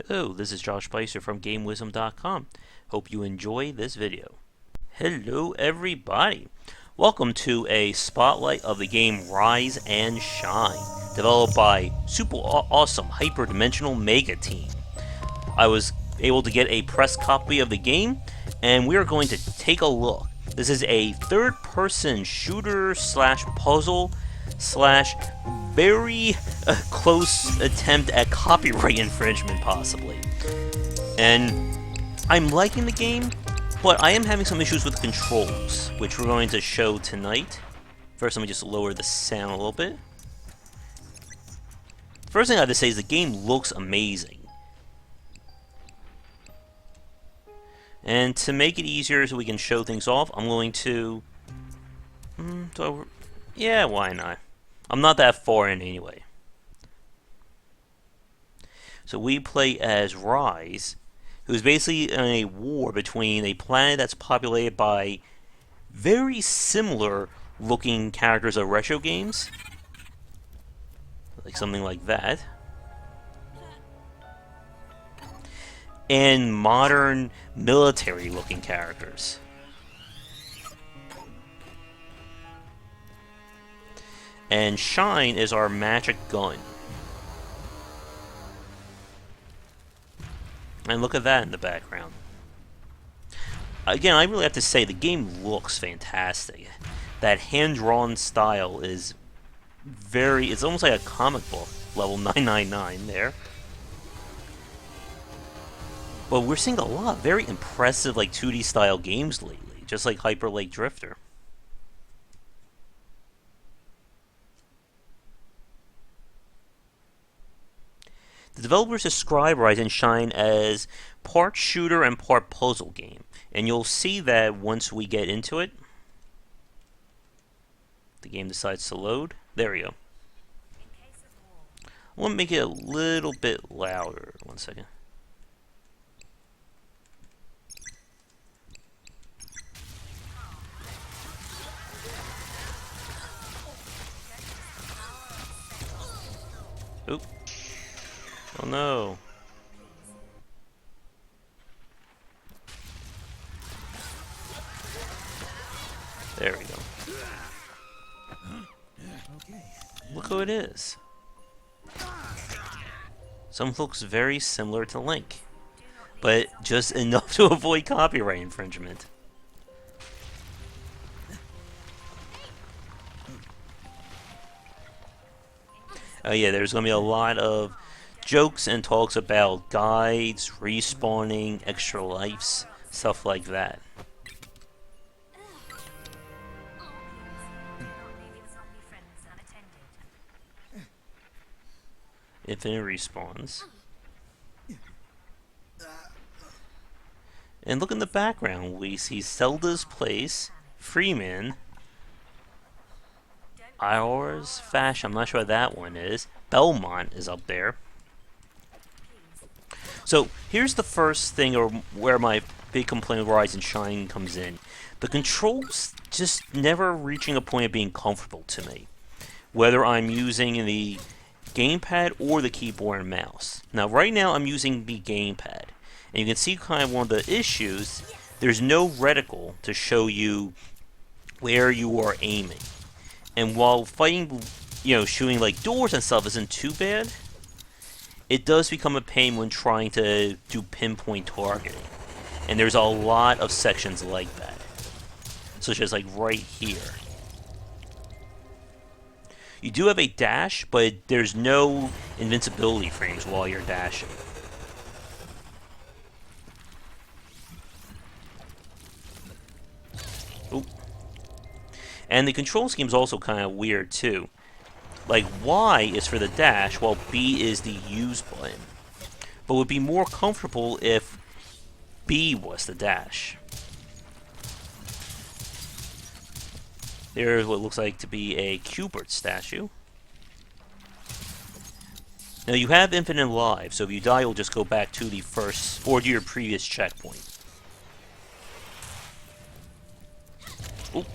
Hello, this is Josh Bycer from GameWisdom.com. Hope you enjoy this video. Hello everybody! Welcome to a spotlight of the game Rise and Shine, developed by super awesome hyperdimensional mega team. I was able to get a press copy of the game, and we are going to take a look. This is a third-person shooter slash puzzle slash very close attempt at copyright infringement, possibly. And I'm liking the game, but I am having some issues with the controls, which we're going to show tonight. First, let me just lower the sound a little bit. First thing I have to say is the game looks amazing. And to make it easier so we can show things off, I'm going to... yeah, why not? I'm not that far in anyway. So we play as Rise, who's basically in a war between a planet that's populated by very similar looking characters of retro games. Like something like that. And modern military looking characters. And Shine is our magic gun. And look at that in the background. Again, I really have to say, the game looks fantastic. That hand-drawn style is it's almost like a comic book, level 999 there. But we're seeing a lot of very impressive, like, 2D style games lately, just like Hyper Lake Drifter. The developers describe Rise and Shine as part shooter and part puzzle game, and you'll see that once we get into it. The game decides to load. There we go. I want to make it a little bit louder. 1 second. Oop. Oh no. There we go. Look who it is. Some looks very similar to Link, but just enough to avoid copyright infringement. Oh yeah, there's going to be a lot of jokes and talks about guides, respawning, extra lives, stuff like that. Infinite respawns. And look in the background, we see Zelda's Place, Freeman, Iora's Fash, I'm not sure what that one is. Belmont is up there. So here's the first thing, or where my big complaint with Rise and Shine comes in. The controls just never reaching a point of being comfortable to me, whether I'm using the gamepad or the keyboard and mouse. Now right now I'm using the gamepad, and you can see kind of one of the issues. There's no reticle to show you where you are aiming. And while fighting, shooting like doors and stuff isn't too bad, it does become a pain when trying to do pinpoint targeting. And there's a lot of sections like that. Such as like right here. You do have a dash, but there's no invincibility frames while you're dashing. Oop. And the control scheme is also kind of weird too. Like Y is for the dash, while B is the use button. But would be more comfortable if B was the dash. There's what looks like to be a Cubert statue. Now you have infinite lives, so if you die, you'll just go back to the first, or to your previous checkpoint. Oop.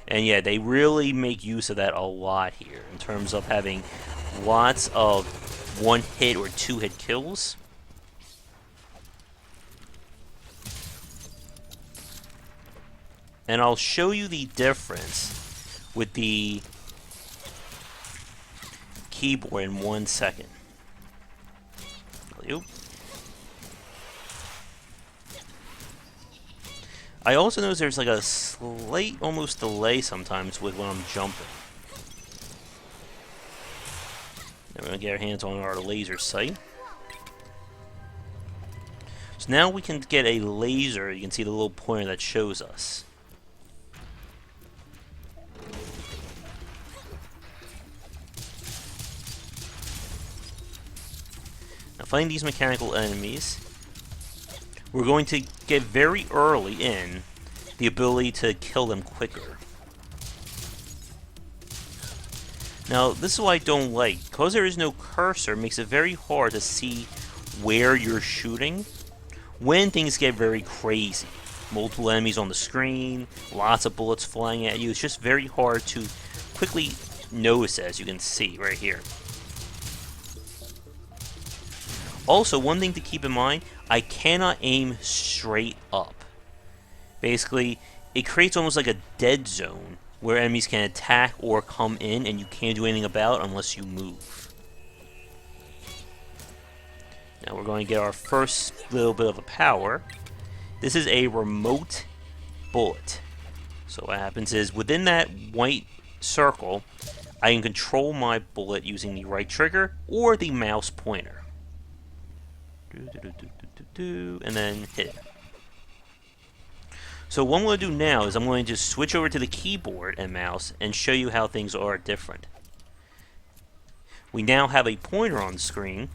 And yeah, they really make use of that a lot here, in terms of having lots of one-hit or two-hit kills. And I'll show you the difference with the keyboard in 1 second. I also notice there's like a slight, almost delay sometimes with when I'm jumping. Now we're going to get our hands on our laser sight. So now we can get a laser. You can see the little pointer that shows us. Now fighting these mechanical enemies, we're going to get very early in the ability to kill them quicker. Now, this is what I don't like. Because there is no cursor, it makes it very hard to see where you're shooting when things get very crazy. Multiple enemies on the screen, lots of bullets flying at you. It's just very hard to quickly notice, as you can see right here. Also, one thing to keep in mind, I cannot aim straight up. Basically, it creates almost like a dead zone where enemies can attack or come in and you can't do anything about it unless you move. Now we're going to get our first little bit of a power. This is a remote bullet. So what happens is, within that white circle, I can control my bullet using the right trigger or the mouse pointer. And then hit. So what I'm going to do now is I'm going to just switch over to the keyboard and mouse and show you how things are different. We now have a pointer on the screen,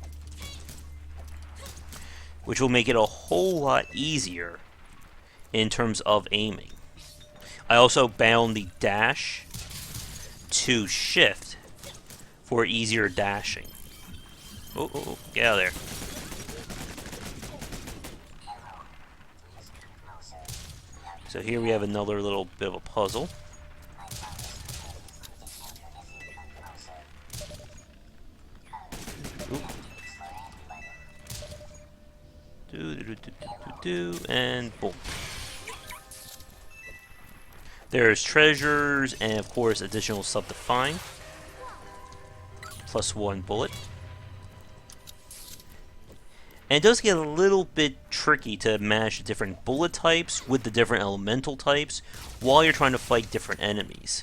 which will make it a whole lot easier in terms of aiming. I also bound the dash to shift for easier dashing. Oh, get out of there. So here we have another little bit of a puzzle. And boom. There's treasures and of course additional stuff to find. Plus 1 bullet. And it does get a little bit tricky to match the different bullet types with the different elemental types while you're trying to fight different enemies.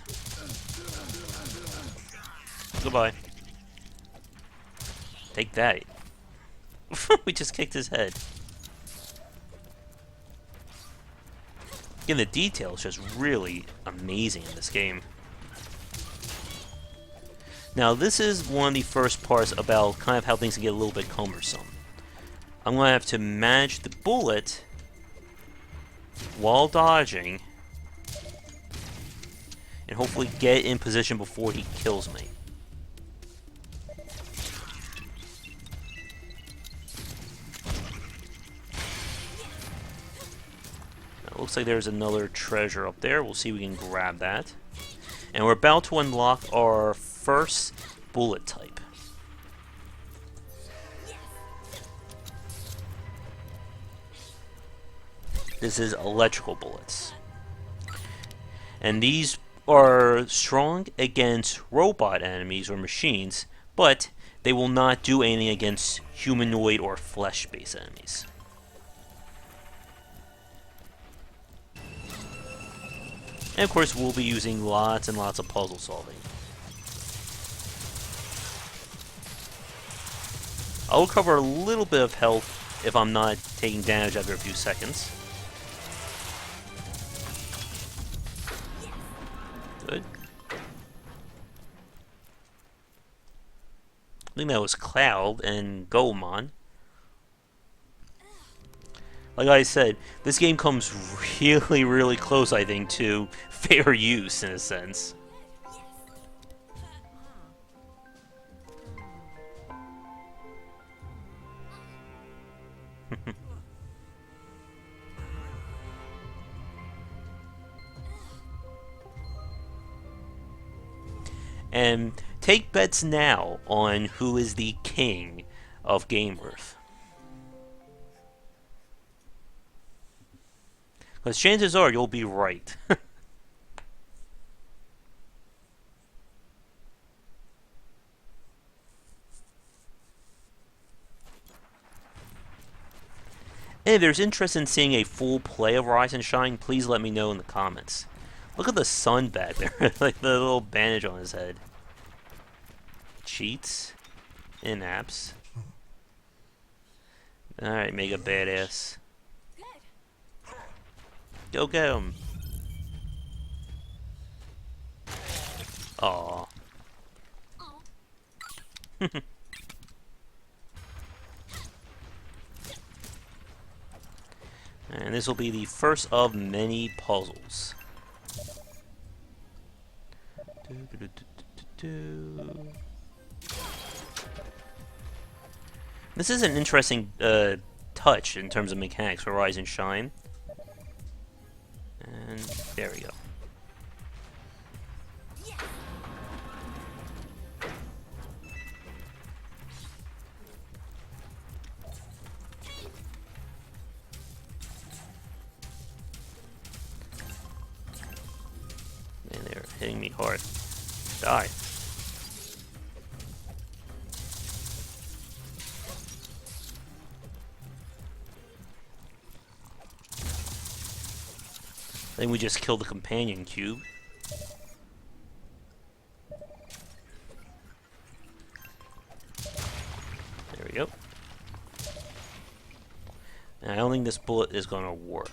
Goodbye. Take that. We just kicked his head. Again, the detail is just really amazing in this game. Now, this is one of the first parts about kind of how things can get a little bit cumbersome. I'm going to have to manage the bullet while dodging and hopefully get in position before he kills me. Now, it looks like there's another treasure up there. We'll see if we can grab that. And we're about to unlock our first bullet type. This is electrical bullets. And these are strong against robot enemies or machines, but they will not do anything against humanoid or flesh-based enemies. And of course, we'll be using lots and lots of puzzle solving. I'll cover a little bit of health if I'm not taking damage after a few seconds. Good. I think that was Cloud and Goemon. Like I said, this game comes really, really close, I think, to fair use, in a sense. And Take bets now on who is the king of Game Earth. Because chances are you'll be right. And if there's interest in seeing a full play of Rise and Shine, please let me know in the comments. Look at the sun back there, like the little bandage on his head. Cheats. In-apps. Alright, mega badass. Go get him. Aww. And this will be the first of many puzzles. This is an interesting touch in terms of mechanics for Rise and Shine. And there we go. Man, they're hitting me hard. Die. Then we just killed the companion cube. There we go. And I don't think this bullet is gonna work.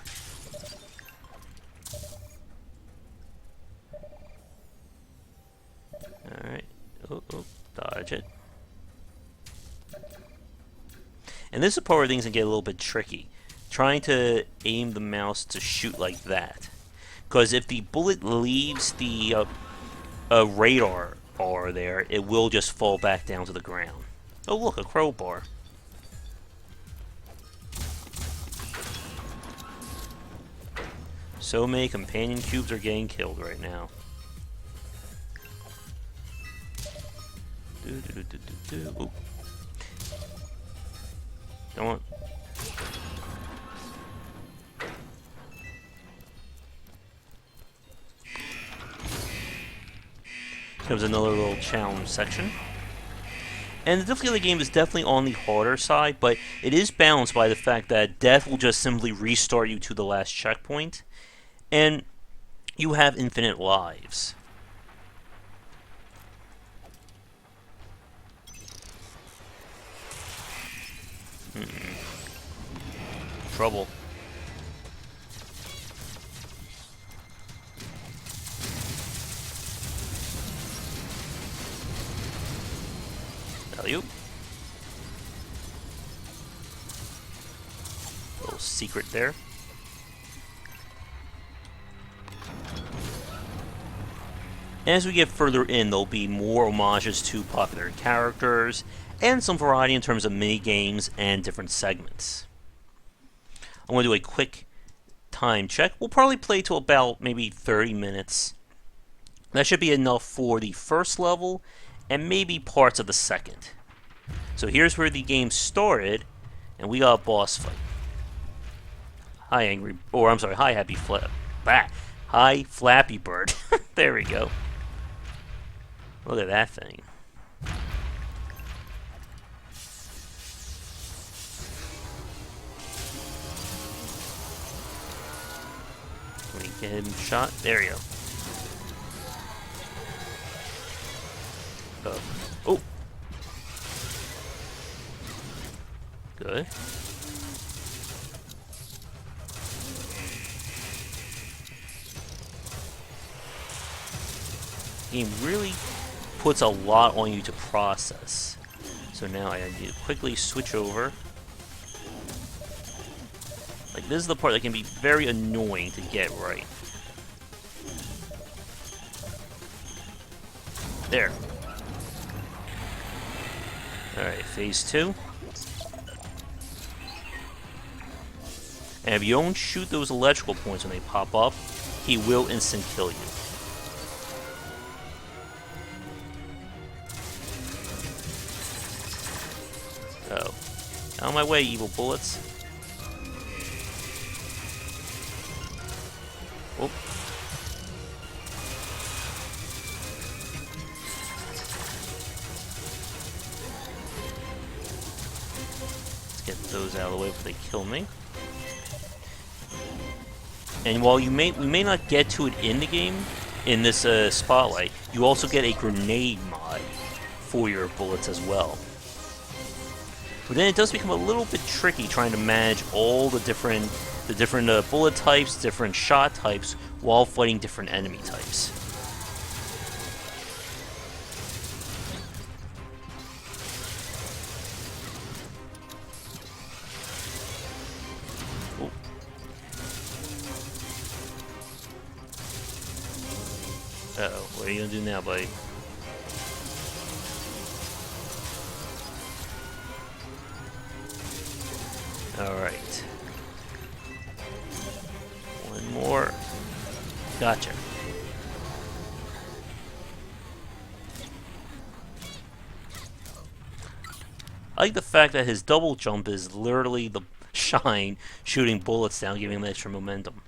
Alright. Oh, dodge it. And this is the part where things can get a little bit tricky. Trying to aim the mouse to shoot like that. Because if the bullet leaves the radar bar there, it will just fall back down to the ground. Oh look, a crowbar. So many companion cubes are getting killed right now. Ooh. Come on. Comes another little challenge section. And the difficulty of the game is definitely on the harder side, but it is balanced by the fact that death will just simply restart you to the last checkpoint, and you have infinite lives. Trouble. Alley-oop. Little secret there. As we get further in, there'll be more homages to popular characters, and some variety in terms of mini-games and different segments. I'm going to do a quick time check. We'll probably play to about maybe 30 minutes. That should be enough for the first level, and maybe parts of the second. So here's where the game started, and we got a boss fight. Hi Happy Flap. Hi Flappy Bird. There we go. Look at that thing. Let me get him shot. There we go. Oh. Good. Game really puts a lot on you to process. So now I need to quickly switch over. Like, this is the part that can be very annoying to get right. There. Alright, phase 2. And if you don't shoot those electrical points when they pop up, he will instant kill you. Out of my way, evil bullets. Oh. Let's get those out of the way before they kill me. And while we may not get to it in the game, in this spotlight, you also get a grenade mod for your bullets as well. But then it does become a little bit tricky trying to manage all the different bullet types, different shot types, while fighting different enemy types. Oh. Uh-oh, what are you gonna do now, buddy? Alright. One more. Gotcha. I like the fact that his double jump is literally the shine shooting bullets down, giving him extra momentum.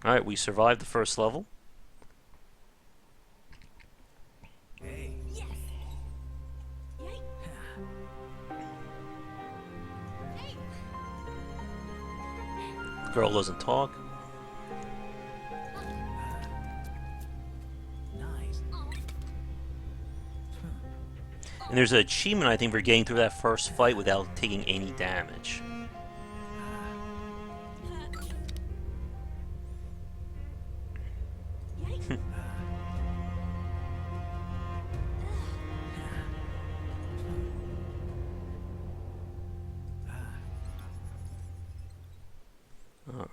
Alright, we survived the first level. Girl doesn't talk. Nice. And there's an achievement, I think, for getting through that first fight without taking any damage.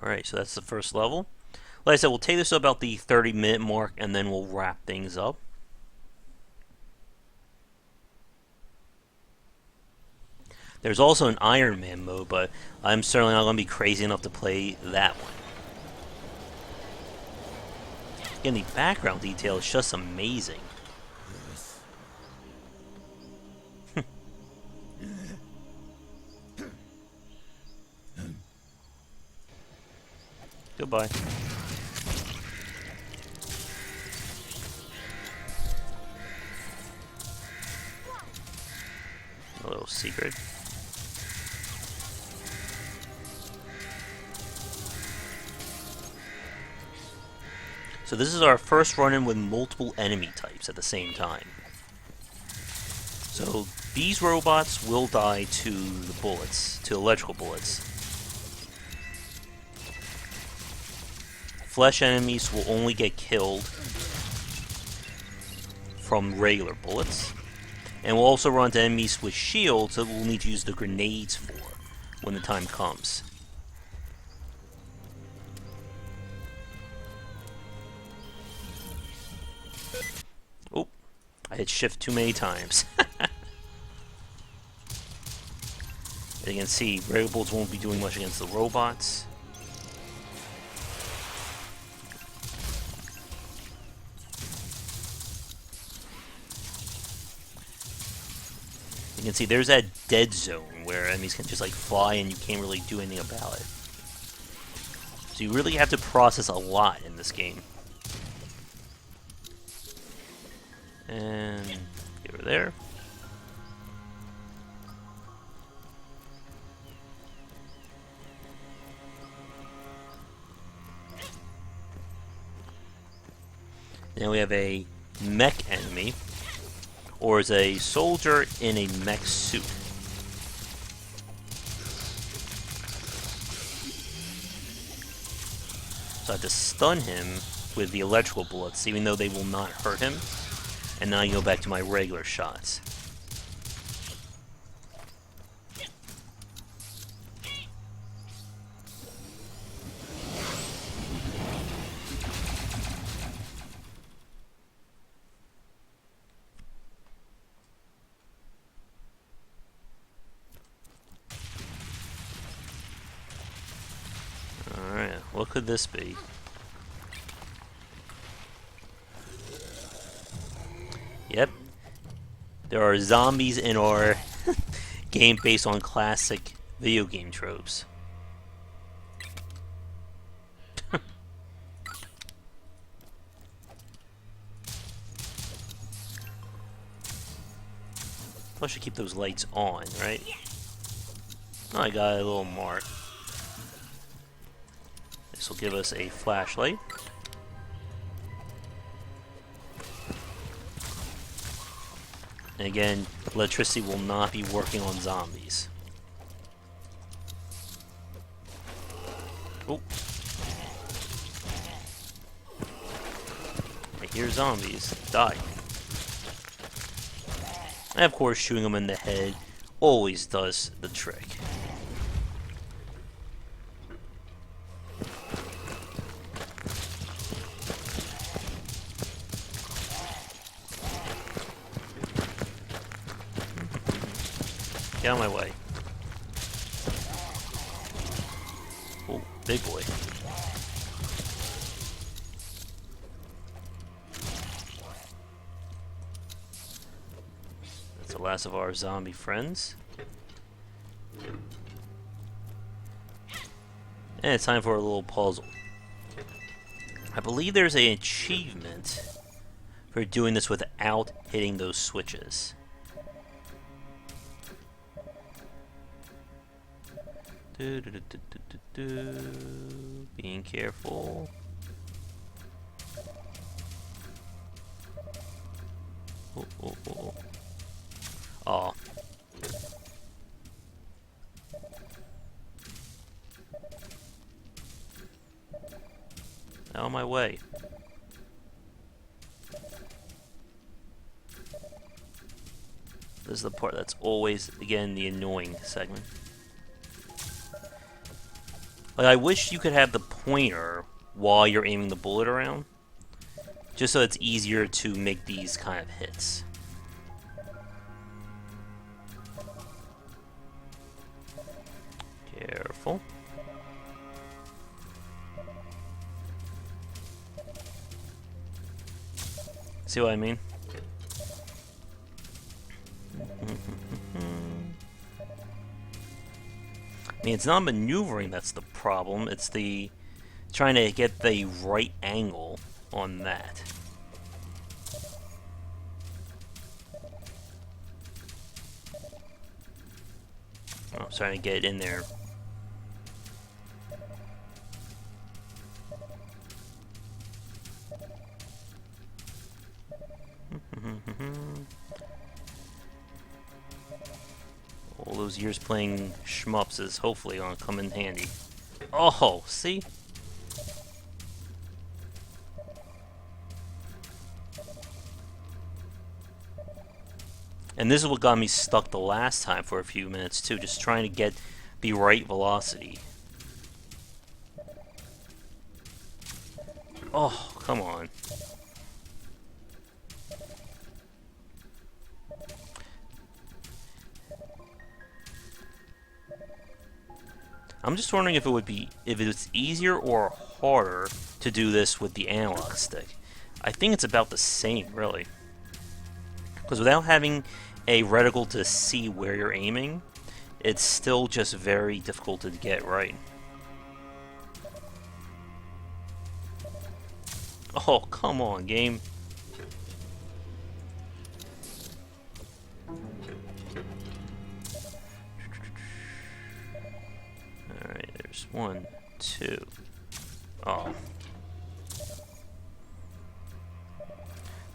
Alright, so that's the first level. Like I said, we'll take this to about the 30-minute mark, and then we'll wrap things up. There's also an Iron Man mode, but I'm certainly not going to be crazy enough to play that one. Again, the background detail is just amazing. Goodbye. A little secret. So this is our first run-in with multiple enemy types at the same time. So these robots will die to the bullets, to electrical bullets. Flesh enemies will only get killed from regular bullets. And we'll also run into enemies with shields that we'll need to use the grenades for when the time comes. Oh, I hit shift too many times. As you can see, regular bullets won't be doing much against the robots. You can see there's that dead zone where enemies can just like fly and you can't really do anything about it. So you really have to process a lot in this game. And get her there. Now we have a mech enemy, or is a soldier in a mech suit. So I have to stun him with the electrical bullets, even though they will not hurt him. And now I go back to my regular shots. Alright, what could this be? Yep, There are zombies in our game based on classic video game tropes. I should keep those lights on, right? Oh, I got a little mark. This will give us a flashlight. And again, electricity will not be working on zombies. Oh. I hear zombies. Die. And of course, shooting them in the head always does the trick. Get out of my way. Oh, big boy. That's the last of our zombie friends. And it's time for a little puzzle. I believe there's an achievement for doing this without hitting those switches. Being careful. Oh. Aw. Out of my way. This is the part that's always, again, the annoying segment. Like, I wish you could have the pointer while you're aiming the bullet around, just so it's easier to make these kind of hits. Careful. See what I mean? I mean, it's not maneuvering that's the problem, it's the trying to get the right angle on that. Oh, I'm trying to get it in there. All those years playing shmups is hopefully gonna come in handy. Oh, see? And this is what got me stuck the last time for a few minutes too, just trying to get the right velocity. Oh, come on. I'm just wondering if it's easier or harder to do this with the analog stick. I think it's about the same, really. Because without having a reticle to see where you're aiming, it's still just very difficult to get right. Oh, come on, game. Alright, there's 1, 2. Oh.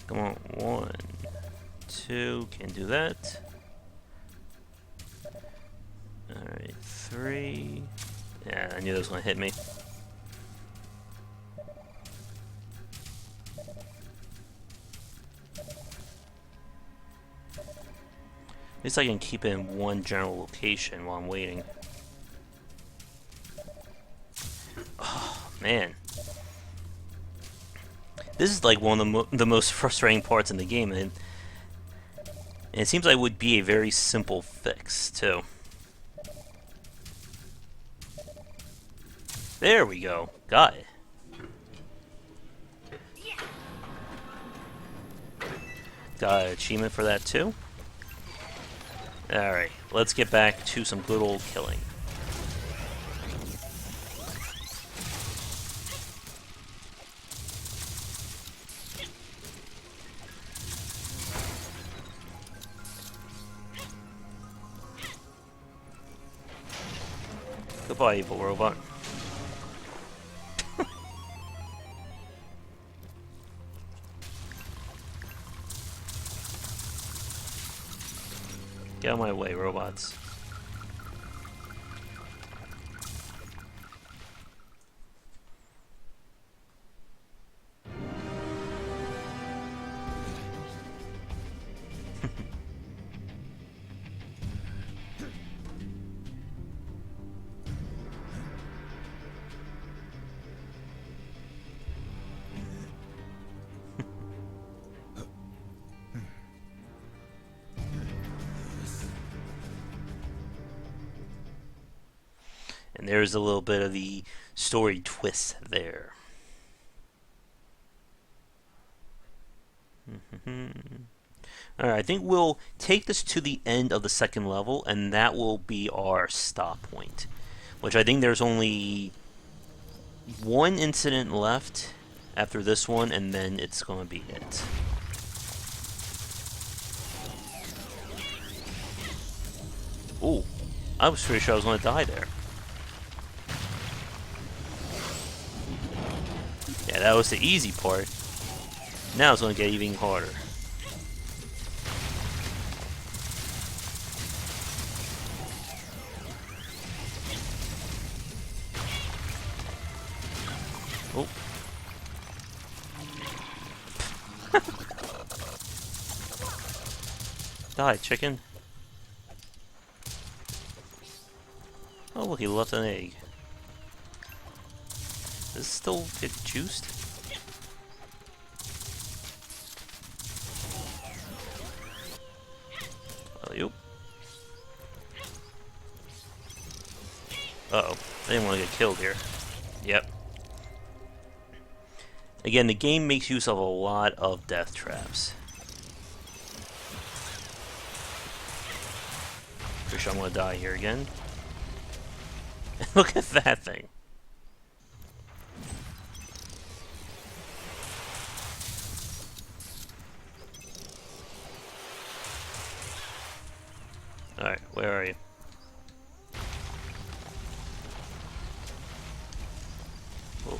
Come on, 1, 2, can't do that. Alright, 3. Yeah, I knew that was gonna hit me. At least I can keep it in one general location while I'm waiting. Oh, man. This is like one of the most frustrating parts in the game, and it seems like it would be a very simple fix, too. There we go. Got it. Got an achievement for that, too. Alright, let's get back to some good old killing. Goodbye, evil robot. Get out of my way, robots. And there's a little bit of the story twist there. Alright, I think we'll take this to the end of the second level, and that will be our stop point. Which I think there's only one incident left after this one, and then it's going to be it. Ooh, I was pretty sure I was going to die there. Yeah, that was the easy part. Now it's going to get even harder. Oh. Die, chicken. Oh, look, he left an egg. Does this still get juiced? Alley-oop. Uh-oh. I didn't want to get killed here. Yep. Again, the game makes use of a lot of death traps. Pretty sure I'm going to die here again. Look at that thing. Alright, where are you?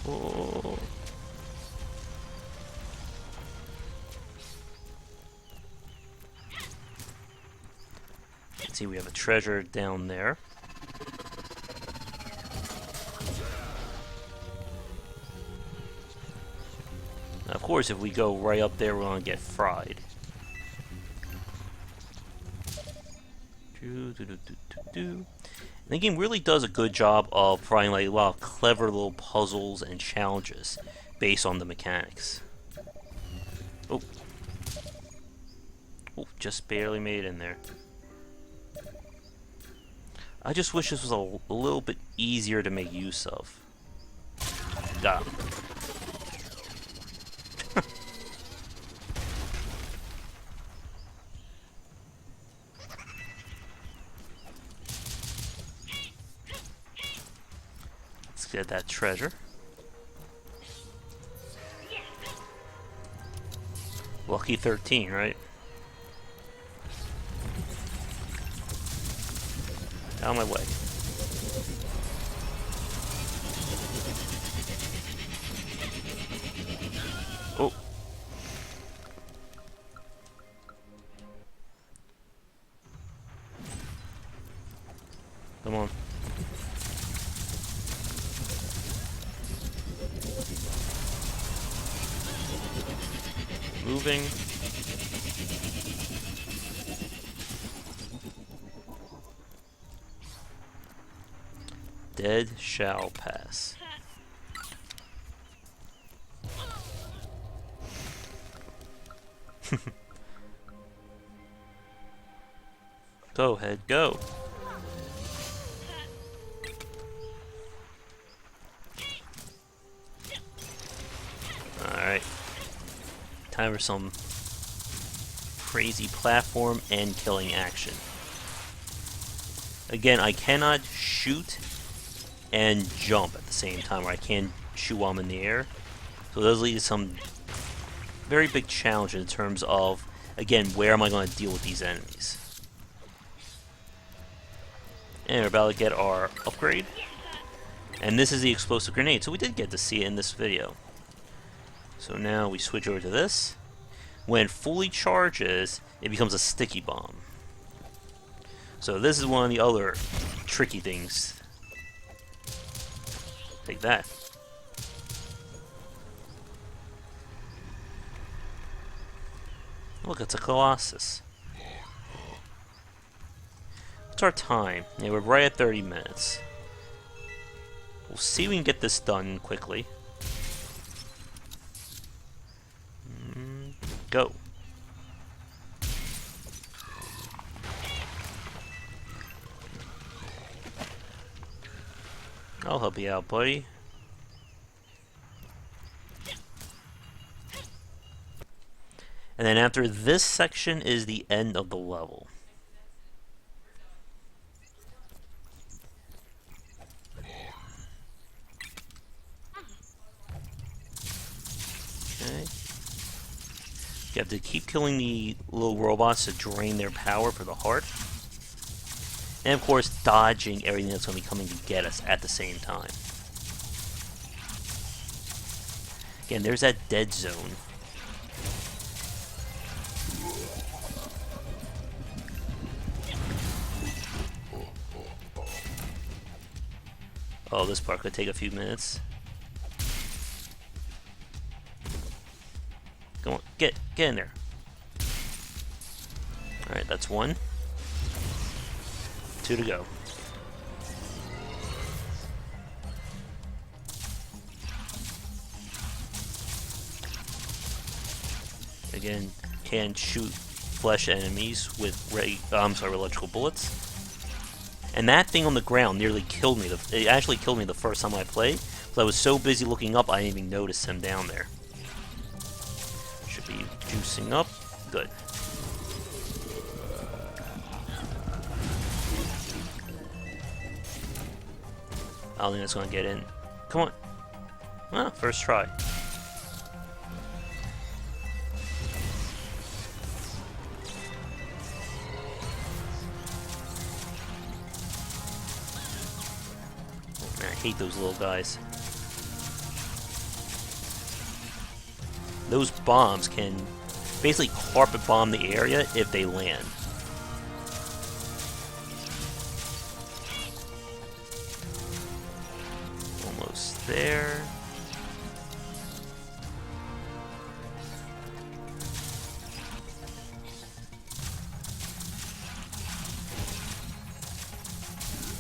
Oh. Let's see, we have a treasure down there. Now, of course, if we go right up there, we're going to get fried. And the game really does a good job of providing like a lot of clever little puzzles and challenges based on the mechanics. Oh. Oh, just barely made it in there. I just wish this was a little bit easier to make use of. Got him. Let's get that treasure. Lucky 13, right? Out of my way. Oh. Come on. Moving. Dead shall pass. Go ahead, go. Alright. Time for some crazy platform and killing action. Again, I cannot shoot and jump at the same time, or I can shoot while I'm in the air. So those lead to some very big challenge in terms of, again, where am I going to deal with these enemies. And we're about to get our upgrade. And this is the explosive grenade, so we did get to see it in this video. So now we switch over to this. When it fully charges, it becomes a sticky bomb. So this is one of the other tricky things. Take that. Look, it's a Colossus. What's our time? Yeah, we're right at 30 minutes. We'll see if we can get this done quickly. Go. I'll help you out, buddy. And then after this section is the end of the level. Okay. You have to keep killing the little robots to drain their power for the heart. And of course, dodging everything that's going to be coming to get us at the same time. Again, there's that dead zone. Oh, this part could take a few minutes. Come on, get in there. Alright, that's one. 2 to go. Again, can shoot flesh enemies with electrical bullets. And that thing on the ground nearly killed me. It actually killed me the first time I played, because I was so busy looking up I didn't even notice him down there. Should be juicing up. Good. I don't think it's going to get in. Come on. Ah, first try. Man, I hate those little guys. Those bombs can basically carpet bomb the area if they land. Almost there.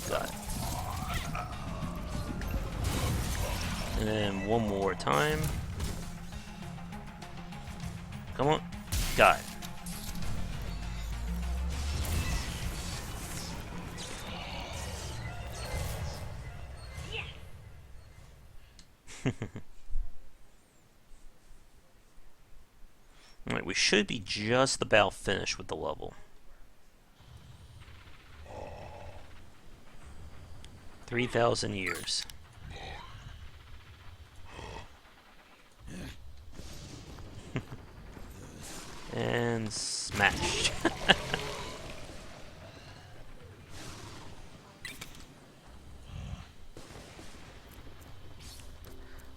Got it. And then one more time. Come on. Got it. Alright, we should be just about finished with the level. 3,000 years. And smash.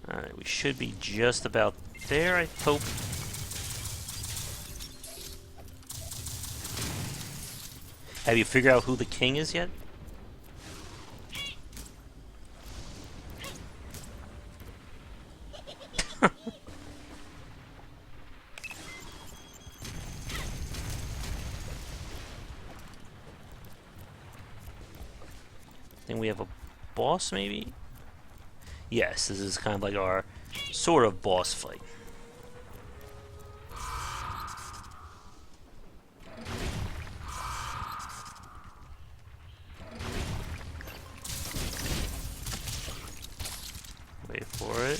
Alright, we should be just about there, I hope. Have you figured out who the king is yet? Think we have a boss, maybe? Yes, this is kind of like our sort of boss fight. Wait for it.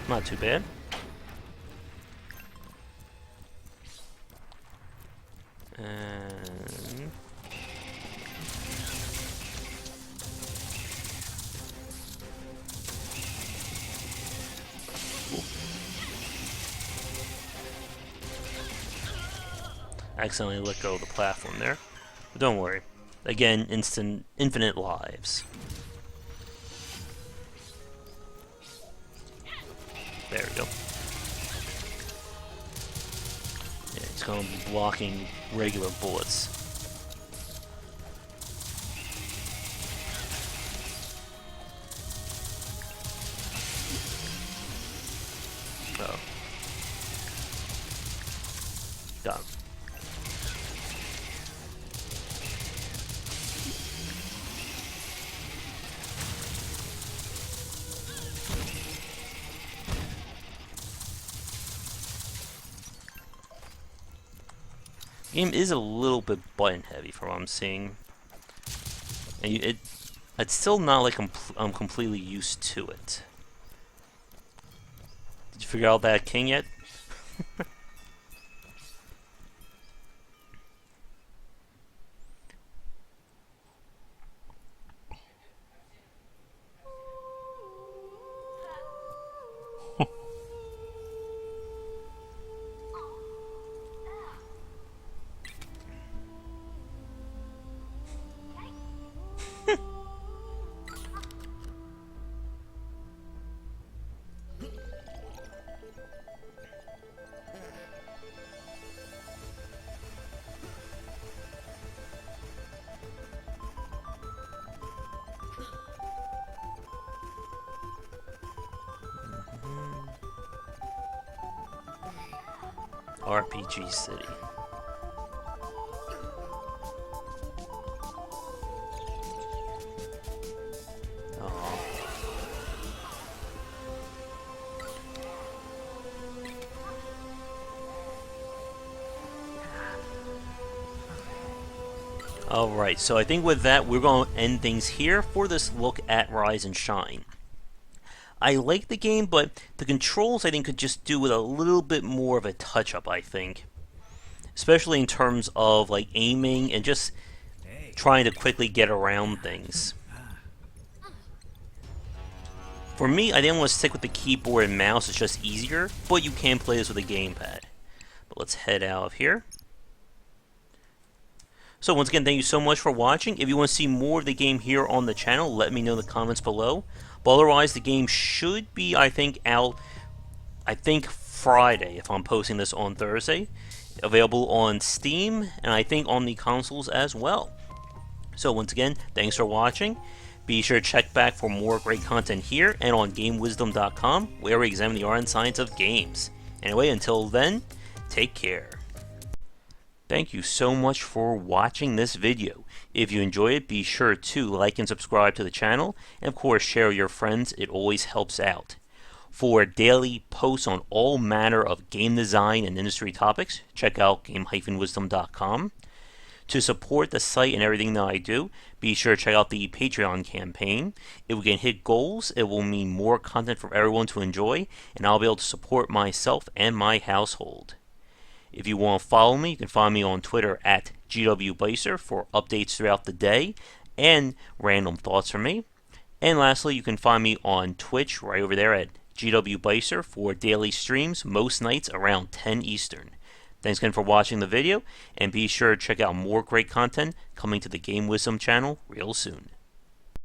Not too bad. And accidentally let go of the platform there. But don't worry. Again, infinite lives. There we go. Yeah, it's going to be blocking regular bullets. Oh. Got him. Game is a little bit button heavy from what I'm seeing, and it's still not like I'm completely used to it. Did you figure out that king yet? RPG City. Aww. Alright, so I think with that, we're going to end things here for this look at Rise and Shine. I like the game, but the controls I think could just do with a little bit more of a touch-up, I think. Especially in terms of like aiming and just trying to quickly get around things. For me, I didn't want to stick with the keyboard and mouse, it's just easier, but you can play this with a gamepad. But let's head out of here. So once again, thank you so much for watching. If you want to see more of the game here on the channel, let me know in the comments below. But otherwise, the game should be, I think, out, Friday, if I'm posting this on Thursday. Available on Steam, and I think on the consoles as well. So once again, thanks for watching. Be sure to check back for more great content here and on GameWisdom.com, where we examine the art and science of games. Anyway, until then, take care. Thank you so much for watching this video. If you enjoyed it, be sure to like and subscribe to the channel, and of course share with your friends, it always helps out. For daily posts on all manner of game design and industry topics, check out game-wisdom.com. To support the site and everything that I do, be sure to check out the Patreon campaign. If we can hit goals, it will mean more content for everyone to enjoy, and I'll be able to support myself and my household. If you want to follow me, you can find me on Twitter at GWBycer for updates throughout the day and random thoughts from me. And lastly, you can find me on Twitch right over there at GWBycer for daily streams most nights around 10 Eastern. Thanks again for watching the video, and be sure to check out more great content coming to the Game Wisdom channel real soon.